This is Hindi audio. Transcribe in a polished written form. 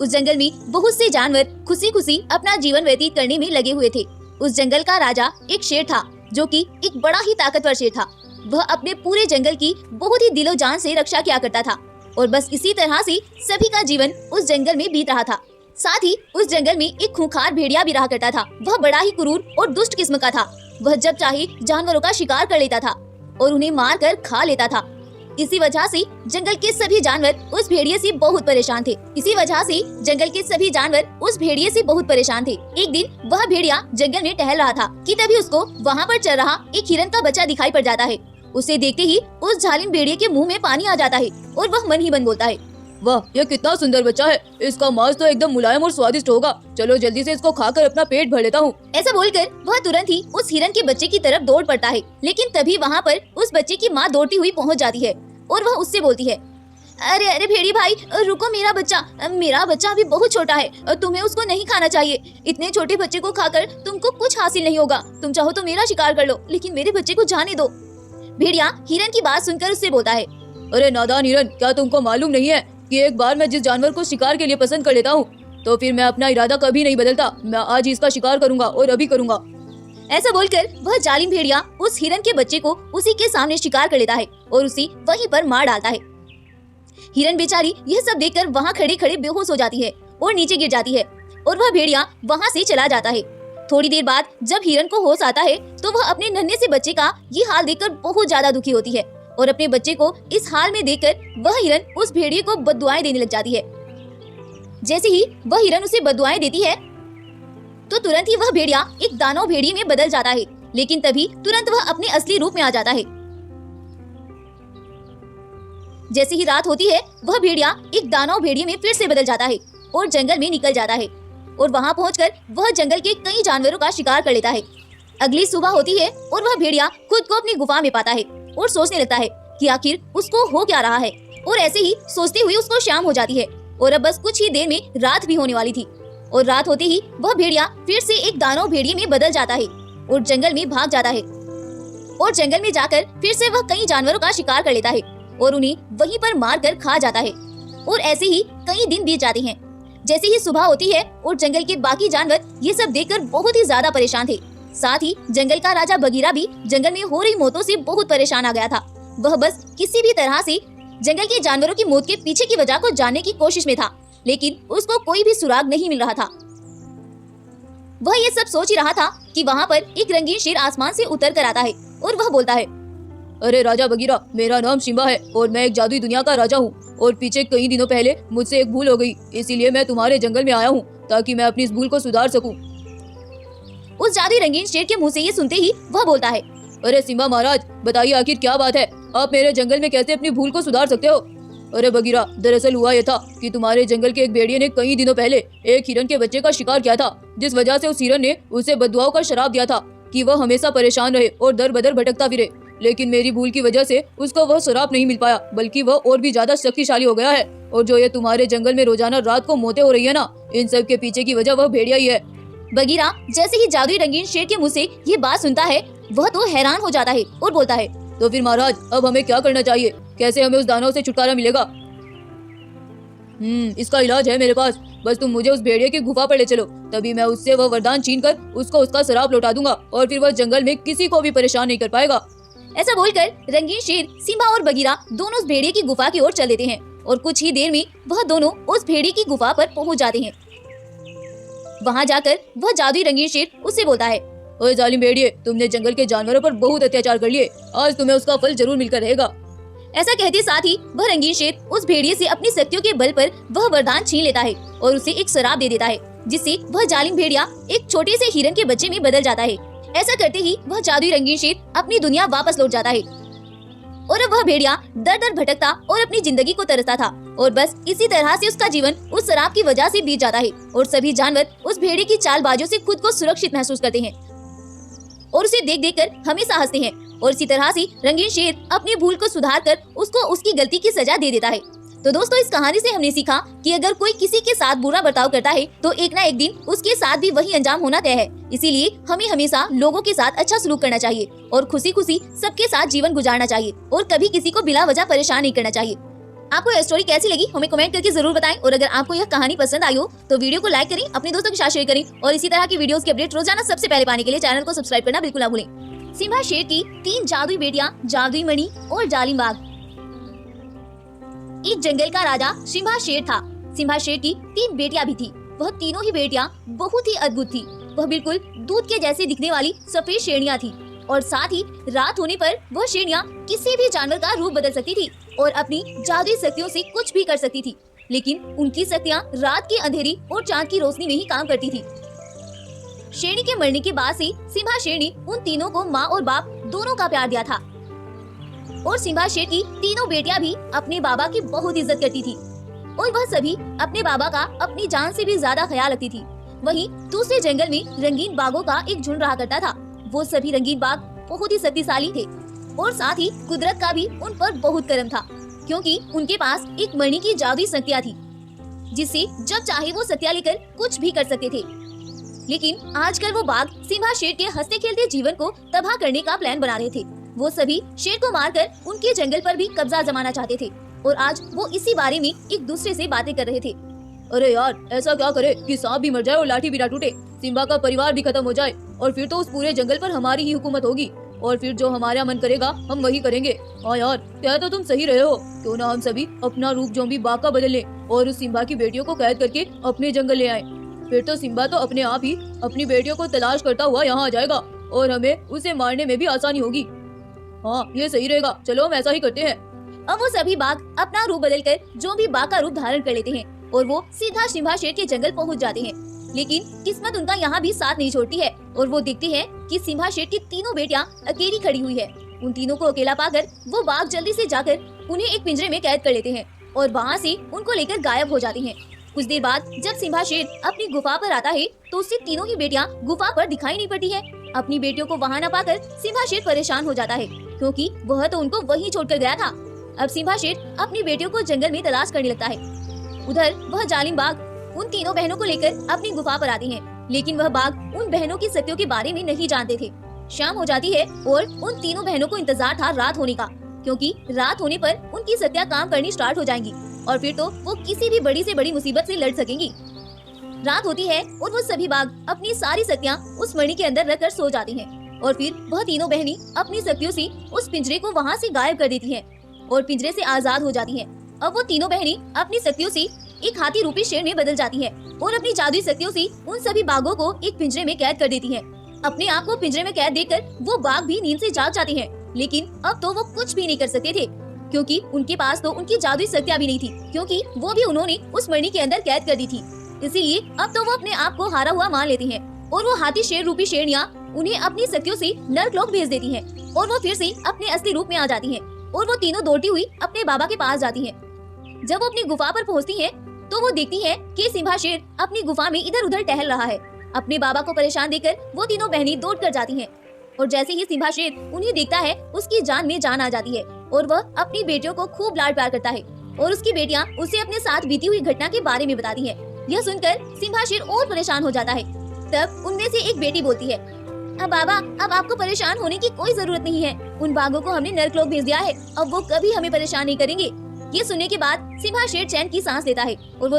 उस जंगल में बहुत से जानवर खुशी खुशी अपना जीवन व्यतीत करने में लगे हुए थे। उस जंगल का राजा एक शेर था, जो कि एक बड़ा ही ताकतवर शेर था। वह अपने पूरे जंगल की बहुत ही दिलो जान से रक्षा किया करता था और बस इसी तरह से सभी का जीवन उस जंगल में बीत रहा था। साथ ही उस जंगल में एक खूंखार भेड़िया भी रहा करता था। वह बड़ा ही क्रूर और दुष्ट किस्म का था। वह जब चाहे जानवरों का शिकार कर लेता था और उन्हें मार कर खा लेता था। इसी वजह से जंगल के सभी जानवर उस भेड़िए से बहुत परेशान थे। एक दिन वह भेड़िया जंगल में टहल रहा था कि तभी उसको वहाँ पर चल रहा एक हिरन का बच्चा दिखाई पड़ जाता है। उसे देखते ही उस जालिम भेड़िए के मुंह में पानी आ जाता है और वह मन ही मन बोलता है, वाह, यह कितना सुंदर बच्चा है। इसका मांस तो एकदम मुलायम और स्वादिष्ट होगा। चलो जल्दी से इसको खाकर अपना पेट भर लेता हूँ। ऐसा बोलकर वह तुरंत ही उस हिरन के बच्चे की तरफ दौड़ पड़ता है। लेकिन तभी वहाँ पर उस बच्चे की माँ दौड़ती हुई पहुँच जाती है और वह उससे बोलती है, अरे अरे भेड़ी भाई, रुको, मेरा बच्चा अभी बहुत छोटा है, तुम्हें उसको नहीं खाना चाहिए। इतने छोटे बच्चे को खाकर तुमको कुछ हासिल नहीं होगा। तुम चाहो तो मेरा शिकार कर लो, लेकिन मेरे बच्चे को जाने दो। भेड़िया हिरन की बात सुनकर उससे बोलता है, अरे नादान हिरन, क्या तुमको मालूम नहीं है कि एक बार मैं जिस जानवर को शिकार के लिए पसंद कर लेता हूँ तो फिर मैं अपना इरादा कभी नहीं बदलता। मैं आज ही इसका शिकार करूंगा और अभी करूंगा। ऐसा बोलकर वह जालिम भेड़िया उस हिरन के बच्चे को उसी के सामने शिकार कर लेता है और उसे वहीं पर मार डालता है। हिरन बेचारी यह सब देखकर वहाँ खड़े खड़े बेहोश हो जाती है और नीचे गिर जाती है और वह भेड़िया वहाँ से चला जाता है। थोड़ी देर बाद जब हिरन को होश आता है तो वह अपने नन्हे से बच्चे का ये हाल देखकर बहुत ज्यादा दुखी होती है और अपने बच्चे को इस हाल में देखकर वह हिरन उस भेड़िए को बद्दुआएं देने लग जाती है। जैसे ही वह हिरन उसे बद्दुआएं देती है तो तुरंत ही वह भेड़िया एक दानव भेड़िए में बदल जाता है। लेकिन तभी तुरंत वह अपने असली रूप में आ जाता है। जैसे ही रात होती है वह भेड़िया एक दानव भेड़िए में फिर से बदल जाता है और जंगल में निकल जाता है और वहां पहुंचकर वह जंगल के कई जानवरों का शिकार कर लेता है। अगली सुबह होती है और वह भेड़िया खुद को अपनी गुफा में पाता है और सोचने लगता है कि आखिर उसको हो क्या रहा है। और ऐसे ही सोचते हुए उसको शाम हो जाती है और अब बस कुछ ही देर में रात भी होने वाली थी। और रात होते ही वह भेड़िया फिर से एक दानव भेड़िए में बदल जाता है और जंगल में भाग जाता है। और जंगल में जाकर फिर से वह कई जानवरों का शिकार कर लेता है और उन्हें वहीं पर मार कर खा जाता है। और ऐसे ही कई दिन बीत जाते हैं। जैसे ही सुबह होती है और जंगल के बाकी जानवर ये सब देखकर बहुत ही ज्यादा परेशान थे। साथ ही जंगल का राजा बगीरा भी जंगल में हो रही मौतों से बहुत परेशान आ गया था। वह बस किसी भी तरह से जंगल के जानवरों की मौत के पीछे की वजह को जानने की कोशिश में था, लेकिन उसको कोई भी सुराग नहीं मिल रहा था। वह ये सब सोच ही रहा था कि वहाँ पर एक रंगीन शेर आसमान से उतर कर आता है और वह बोलता है, अरे राजा बगीरा, मेरा नाम शिम्बा है और मैं एक जादुई दुनिया का राजा हूँ और पीछे कई दिनों पहले मुझसे एक भूल हो गई, इसीलिए मैं तुम्हारे जंगल में आया हूँ ताकि मैं अपनी इस भूल को सुधार सकूं। उस जादुई रंगीन शेर के मुंह से ये सुनते ही वह बोलता है, अरे सिम्बा महाराज, बताइए आखिर क्या बात है? आप मेरे जंगल में कैसे अपनी भूल को सुधार सकते हो? अरे बगीरा, दरअसल हुआ यह था कि तुम्हारे जंगल के एक भेड़िए ने कई दिनों पहले एक हिरन के बच्चे का शिकार किया था, जिस वजह से उस हिरन ने उसे बद्दुआओं का शराब दिया था कि वह हमेशा परेशान रहे और दर बदर भटकता फिरे। लेकिन मेरी भूल की वजह से उसको वह शराब नहीं मिल पाया, बल्कि वह और भी ज्यादा शक्तिशाली हो गया है। और जो ये तुम्हारे जंगल में रोजाना रात को मौतें हो रही है ना, इन सब के पीछे की वजह वह भेड़िया ही है। बगीरा जैसे ही जादुई रंगीन शेर के मुंह से ये बात सुनता है वह तो हैरान हो जाता है और बोलता है, तो फिर महाराज, अब हमें क्या करना चाहिए? कैसे हमें उस दानव से छुटकारा मिलेगा? इसका इलाज है मेरे पास। बस तुम मुझे उस भेड़िए की गुफा पर ले चलो, तभी मैं उससे वह वरदान छीनकर उसको उसका शराब लौटा दूंगा और फिर वह जंगल में किसी को भी परेशान नहीं कर पाएगा। ऐसा बोलकर रंगीन शेर सिम्बा और बगीरा दोनों उस भेड़िए की गुफा की ओर चल देते हैं और कुछ ही देर में वह दोनों उस भेड़िए की गुफा पर पहुंच जाते हैं। वहां जाकर वह जादुई रंगीन शेर उससे बोलता है, ओए जालिम भेड़िए, तुमने जंगल के जानवरों पर बहुत अत्याचार कर लिए, आज तुम्हें उसका फल जरूर मिलकर रहेगा। ऐसा कहते साथ ही वह रंगीन शेर उस भेड़िए से अपनी शक्तियों के बल पर वह वरदान छीन लेता है और उसे एक शराब दे देता है, जिससे वह जालिम भेड़िया एक छोटे से हिरन के बच्चे में बदल जाता है। ऐसा करते ही वह जादुई रंगीन शेर अपनी दुनिया वापस लौट जाता है और अब वह भेड़िया दर दर भटकता और अपनी जिंदगी को तरसता था और बस इसी तरह से उसका जीवन उस शराब की वजह से बीत जाता है और सभी जानवर उस भेड़िए की चालबाजियों से खुद को सुरक्षित महसूस करते हैं और उसे देख देख कर हमेशा हंसते हैं। और इसी तरह से रंगीन शेर अपनी भूल को सुधार कर उसको उसकी गलती की सजा दे देता है। तो दोस्तों, इस कहानी से हमने सीखा कि अगर कोई किसी के साथ बुरा बर्ताव करता है तो एक ना एक दिन उसके साथ भी वही अंजाम होना तय है। इसीलिए हमें हमेशा लोगों के साथ अच्छा सलूक करना चाहिए और खुशी खुशी सबके साथ जीवन गुजारना चाहिए और कभी किसी को बिला वजह परेशान नहीं करना चाहिए। आपको यह स्टोरी कैसी लगी हमें कमेंट करके जरूर बताएं, और अगर आपको यह कहानी पसंद आई हो तो वीडियो को लाइक करें, अपने दोस्तों के साथ शेयर करें, और इसी तरह की वीडियोस की अपडेट रोजाना सबसे पहले पाने के लिए चैनल को सब्सक्राइब करना बिल्कुल ना भूलें। सिम्हा शेर की 3 जादुई बेटियां, जादुई मणि और जालिम बाघ। एक जंगल का राजा सिम्हा शेर था। सिम्हा शेर की 3 बेटियां भी थी। वह तीनों ही बेटियां बहुत ही अद्भुत थी। वह बिल्कुल दूध के जैसे दिखने वाली सफेद शेरनियां थी, और साथ ही रात होने पर वह शेरनियां किसी भी जानवर का रूप बदल सकती थी और अपनी जादुई शक्तियों से कुछ भी कर सकती थी। लेकिन उनकी शक्तियां रात की अंधेरी और चांद की रोशनी में ही काम करती थी। शेरनी के मरने के बाद से सिम्हा शेर ने उन तीनों को माँ और बाप दोनों का प्यार दिया था, और सिम्हा शेर की तीनों बेटियां भी अपने बाबा की बहुत इज्जत करती थी, और वह सभी अपने बाबा का अपनी जान से भी ज्यादा ख्याल रखती थी। वहीं दूसरे जंगल में रंगीन बाघों का एक झुंड रहा करता था। वो सभी रंगीन बाघ बहुत ही शक्तिशाली थे, और साथ ही कुदरत का भी उन पर बहुत करम था, क्योंकि उनके पास एक मणि की जादुई शक्तियां थी, जिससे जब चाहे वो शक्तियां लेकर कुछ भी कर सकते थे। लेकिन आजकल वो बाघ सिम्हा शेर के हंसते खेलते जीवन को तबाह करने का प्लान बना रहे थे। वो सभी शेर को मारकर उनके जंगल पर भी कब्जा जमाना चाहते थे, और आज वो इसी बारे में एक दूसरे से बातें कर रहे थे। अरे यार, ऐसा क्या करे कि सांप भी मर जाए और लाठी भी ना टूटे, सिम्बा का परिवार भी खत्म हो जाए, और फिर तो उस पूरे जंगल पर हमारी ही हुकूमत होगी, और फिर जो हमारा मन करेगा हम वही करेंगे। हाँ यार, क्या तो तुम सही रहे हो। क्यों ना हम सभी अपना रूप ज़ॉम्बी बाघ का बदल लें और उस सिम्बा की बेटियों को कैद करके अपने जंगल ले आए। फिर तो सिम्बा तो अपने आप ही अपनी बेटियों को तलाश करता हुआ यहाँ आ जाएगा, और हमें उसे मारने में भी आसानी होगी। हाँ, ये सही रहेगा, चलो हम ऐसा ही करते हैं। अब वो सभी बाघ अपना रूप बदलकर जो भी बाघ का रूप धारण कर लेते हैं, और वो सीधा सिम्हा शेर के जंगल पहुंच जाते हैं। लेकिन किस्मत उनका यहाँ भी साथ नहीं छोड़ती है, और वो देखते हैं कि सिम्हा शेर की तीनों बेटियां अकेली खड़ी हुई है। उन तीनों को अकेला पाकर वो बाघ जल्दी से जाकर उन्हें एक पिंजरे में कैद कर लेते हैं, और वहाँ से उनको लेकर गायब हो जाते हैं। कुछ देर बाद जब सिम्हा शेर अपनी गुफा पर आता है तो उससे तीनों ही बेटियां गुफा पर दिखाई नहीं पड़ती है। अपनी बेटियों को वहाँ न पाकर सिम्हा शेर परेशान हो जाता है, क्योंकि वह तो उनको वहीं छोड़कर गया था। अब सिम्हा शेर अपनी बेटियों को जंगल में तलाश करने लगता है। उधर वह जालिम बाघ उन तीनों बहनों को लेकर अपनी गुफा पर आते हैं, लेकिन वह बाघ उन बहनों की शक्तियों के बारे में नहीं जानते थे। शाम हो जाती है और उन तीनों बहनों को इंतजार था रात होने का, क्योंकि रात होने पर उनकी शक्तियां काम करनी स्टार्ट हो जाएंगी, और फिर तो वो किसी भी बड़ी से बड़ी मुसीबत से लड़ सकेंगी। रात होती है और वो सभी बाघ अपनी सारी शक्तियां उस मणि के अंदर रखकर सो जाते हैं, और फिर वह तीनों बहनें अपनी शक्तियों से उस पिंजरे को वहाँ से गायब कर देती हैं और पिंजरे से आजाद हो जाती हैं। अब वो तीनों बहनें अपनी शक्तियों से एक हाथी रूपी शेर में बदल जाती हैं, और अपनी जादुई शक्तियों से उन सभी बाघों को एक पिंजरे में कैद कर देती हैं। अपने आप को पिंजरे में कैद देखकर वो बाघ भी नींद से जाग जाते हैं, लेकिन अब तो वो कुछ भी नहीं कर सकते थे, क्योंकि उनके पास तो उनकी जादुई शक्तियां भी नहीं थी, क्योंकि वो भी उन्होंने उस मणि के अंदर कैद कर दी थी। इसीलिए अब तो वो अपने आप को हारा हुआ मान लेते हैं, और वो हाथी शेर रूपी शेरनियां उन्हें अपनी शक्तियों से नर्कलोक भेज देती हैं, और वो फिर से अपने असली रूप में आ जाती हैं, और वो तीनों दौड़ती हुई अपने बाबा के पास जाती हैं। जब वो अपनी गुफा पर पहुंचती हैं, तो वो देखती हैं कि सिम्हा शेर अपनी गुफा में इधर उधर टहल रहा है। अपने बाबा को परेशान देखकर वो तीनों बहनें दौड़ कर जाती हैं, और जैसे ही सिम्हा शेर उन्हें देखता है उसकी जान में जान आ जाती है, और वह अपनी बेटियों को खूब लाड प्यार करता है, और उसकी बेटियां उसे अपने साथ बीती हुई घटना के बारे में बताती हैं। यह सुनकर सिम्हा शेर और परेशान हो जाता है। तब उनमें से एक बेटी बोलती है, अब बाबा, अब आपको परेशान होने की कोई जरूरत नहीं है। उन बाघों को हमने नर्कलोक भेज दिया है, अब वो कभी हमें परेशान नहीं करेंगे। ये सुनने के बाद सिम्हा शेर चैन की सांस लेता है, और वो